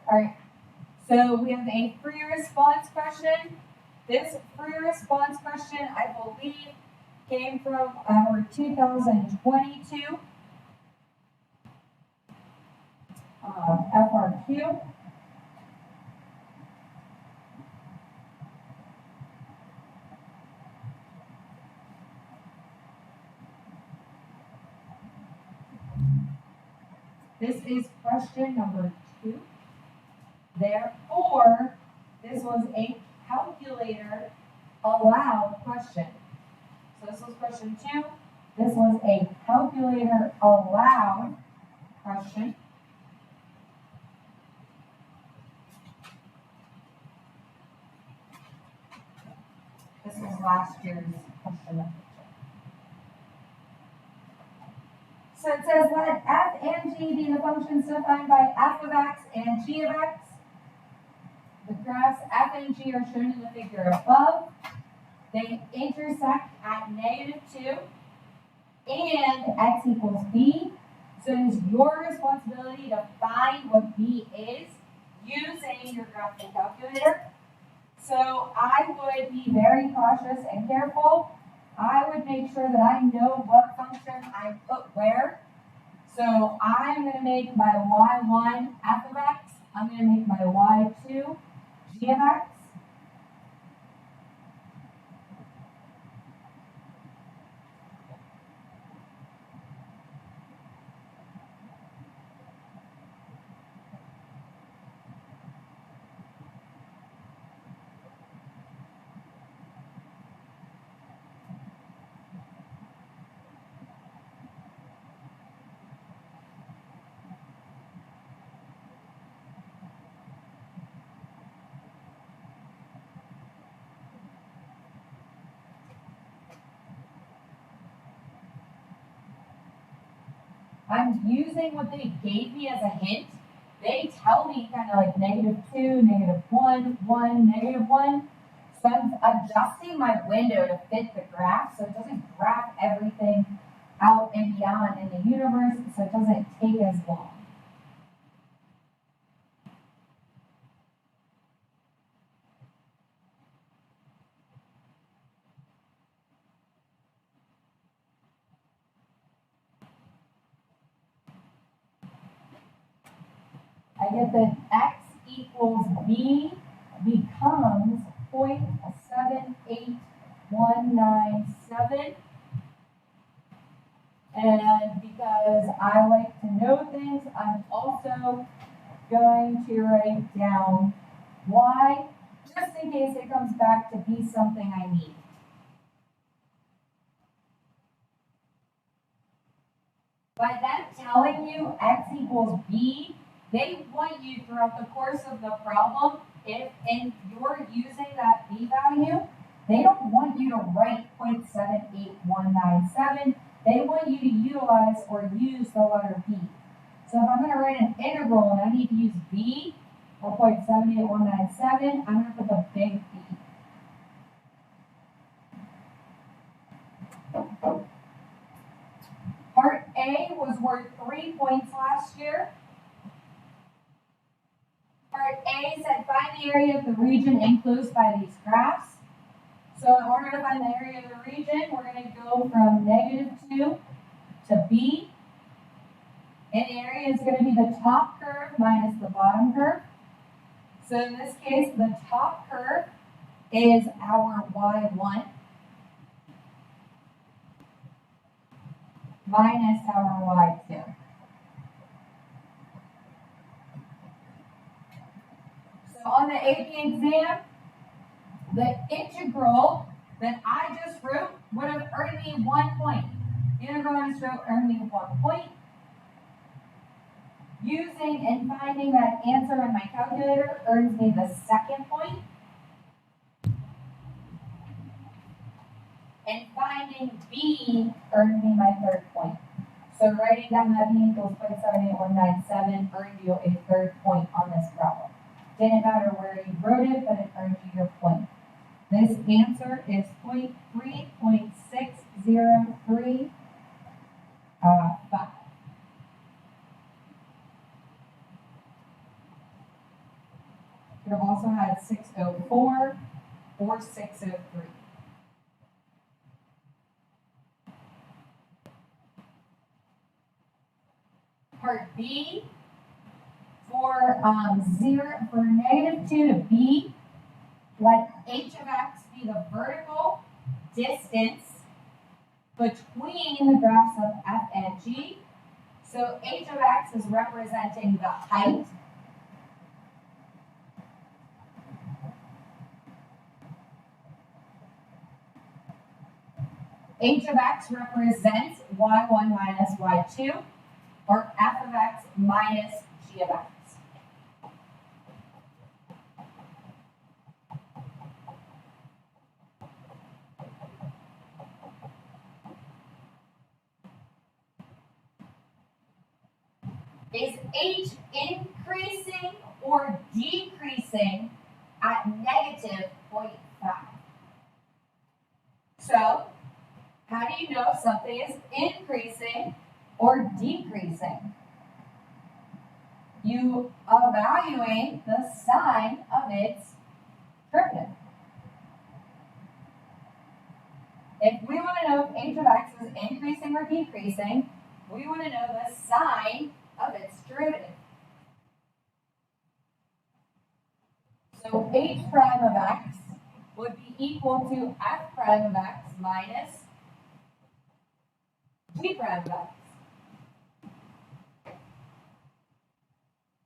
All right, so we have a free response question. This free response question, I believe, came from our 2022 FRQ. This is question number 2. Therefore, this was a calculator allowed question. So this was question 2. This was a calculator allowed question. This was last year's question. So it says let f and g be the functions defined by f of x and g of x. The graphs f and g are shown in the figure above. They intersect at -2 and x equals b. So it is your responsibility to find what b is using your graphing calculator. So I would be very cautious and careful. I would make sure that I know what function I put where. So I'm going to make my y1 f of x. I'm going to make my y2 g of x. I'm using what they gave me as a hint. They tell me kind of like -2, -1, 1, -1. So I'm adjusting my window to fit the graph so it doesn't graph everything out and beyond in the universe, so it doesn't take as long. I get that x equals b becomes 0.78197. And because I like to know things, I'm also going to write down y, just in case it comes back to be something I need. By them telling you x equals b, they want you throughout the course of the problem, if you're using that b value, they don't want you to write 0.78197. They want you to utilize or use the letter b. So if I'm going to write an integral and I need to use b, or 0.78197, I'm going to put the big B. Part A was worth 3 points last year. Part A said find the area of the region enclosed by these graphs. So in order to find the area of the region, we're going to go from -2 to B. And the area is going to be the top curve minus the bottom curve. So in this case, the top curve is our y1 minus our y2. So on the AP exam, the integral that I just wrote would have earned me 1 point. The integral I just wrote earned me 1 point. Using and finding that answer in my calculator earns me the 2nd point. And finding B earned me my 3rd point. So writing down that B equals 0.78197 earned you a 3rd point on this problem. Didn't matter where you wrote it, but it earned you your point. This answer is 3.603. Five. 5. Could have also had 604 or 603. Part B, for -2 to B, let h of x be the vertical distance between the graphs of f and g. So h of x is representing the height. H of x represents y1 minus y2, or f of x minus g of x. Is h increasing or decreasing at -0.5? So, how do you know if something is increasing or decreasing? You evaluate the sign of its derivative. If we want to know if h of x is increasing or decreasing, we want to know the sign of its derivative. So h prime of x would be equal to f prime of x minus g prime of x.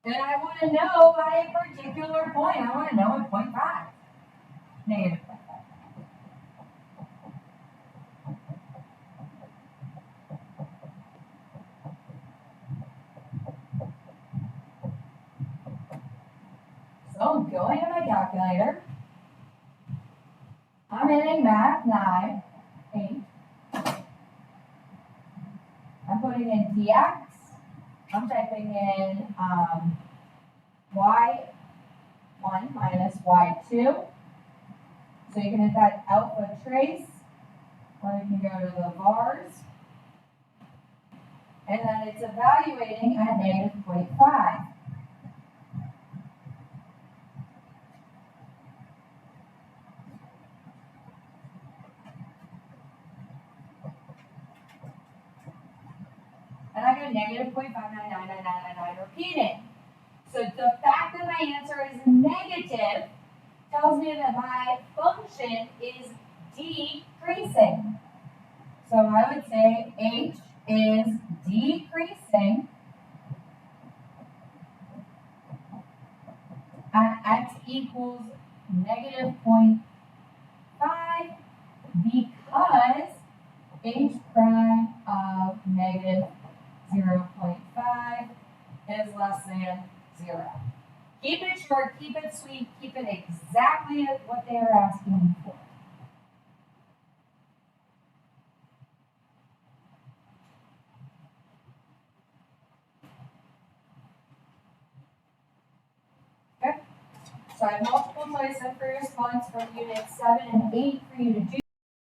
And I want to know at a particular point. I want to know at 0.5. Negative 0.5. So I'm going to my calculator. I'm hitting math 9, 8. I'm putting in dx. I'm typing in y1 minus y2. So you can hit that alpha trace, or you can go to the vars. And then it's evaluating at -0.5. And I got -0.5999999 repeating. So the fact that my answer is negative tells me that my function is decreasing. So I would say h is decreasing at x equals -0.5 because h prime of -0.5 is less than 0. Keep it short, keep it sweet, keep it exactly what they are asking you for. Okay, so I have multiple choice and free response from units 7 and 8 for you to do.